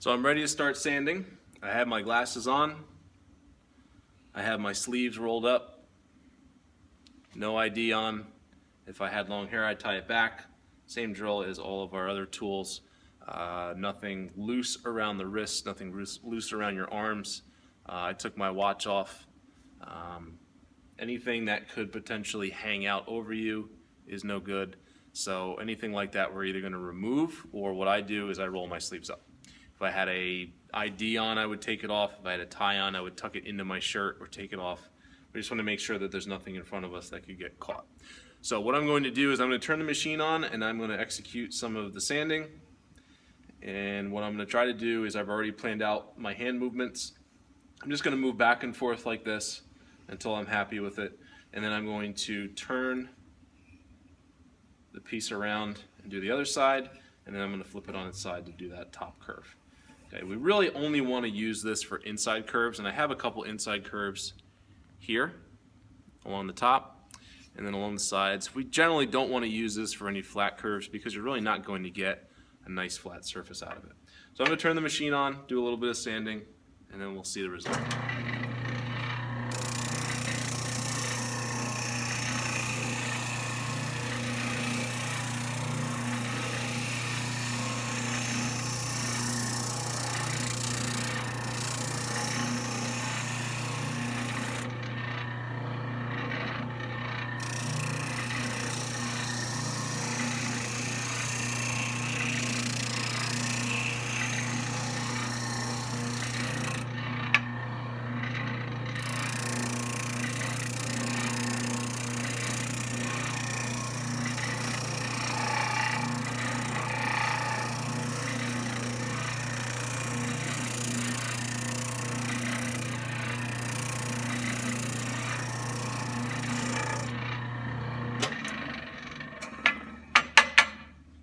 So I'm ready to start sanding. I have my glasses on. I have my sleeves rolled up. No ID on. If I had long hair, I'd tie it back. Same drill as all of our other tools. Nothing loose around the wrists, nothing loose around your arms. I took my watch off. Anything that could potentially hang out over you is no good. So anything like that we're either going to remove, or what I do is I roll my sleeves up. If I had a ID on, I would take it off. If I had a tie on, I would tuck it into my shirt or take it off. We just want to make sure that there's nothing in front of us that could get caught. So what I'm going to do is I'm going to turn the machine on and I'm going to execute some of the sanding. And what I'm going to try to do is I've already planned out my hand movements. I'm just going to move back and forth like this until I'm happy with it. And then I'm going to turn the piece around and do the other side. And then I'm going to flip it on its side to do that top curve. Okay, we really only want to use this for inside curves, and I have a couple inside curves here along the top and then along the sides. We generally don't want to use this for any flat curves because you're really not going to get a nice flat surface out of it. So I'm going to turn the machine on, do a little bit of sanding, and then we'll see the result.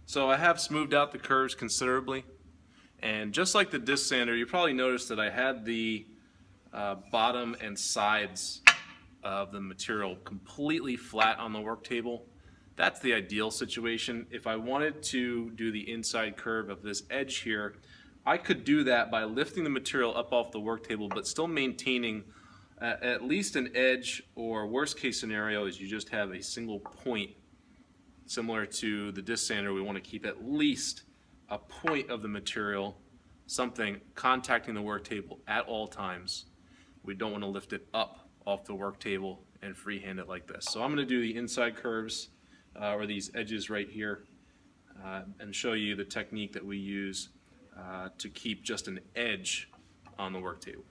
So I have smoothed out the curves considerably, and just like the disc sander, you probably noticed that I had the bottom and sides of the material completely flat on the work table. That's the ideal situation. If I wanted to do the inside curve of this edge here, I could do that by lifting the material up off the work table but still maintaining at least an edge, or worst case scenario is you just have a single point. Similar to the disc sander, we want to keep at least a point of the material, something contacting the work table at all times. We don't want to lift it up off the work table and freehand it like this. So I'm going to do the inside curves, or these edges right here, and show you the technique that we use to keep just an edge on the work table.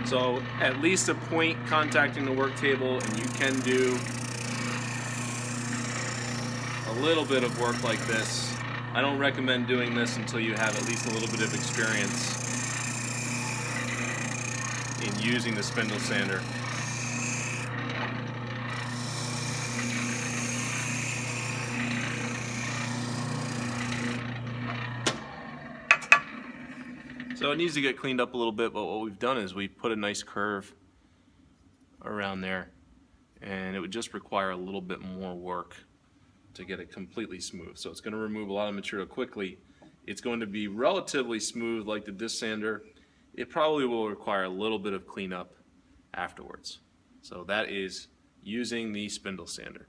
So at least a point contacting the work table, and you can do a little bit of work like this. I don't recommend doing this until you have at least a little bit of experience in using the spindle sander. So it needs to get cleaned up a little bit, but what we've done is we've put a nice curve around there, and it would just require a little bit more work to get it completely smooth. So it's going to remove a lot of material quickly. It's going to be relatively smooth like the disc sander. It probably will require a little bit of cleanup afterwards. So that is using the spindle sander.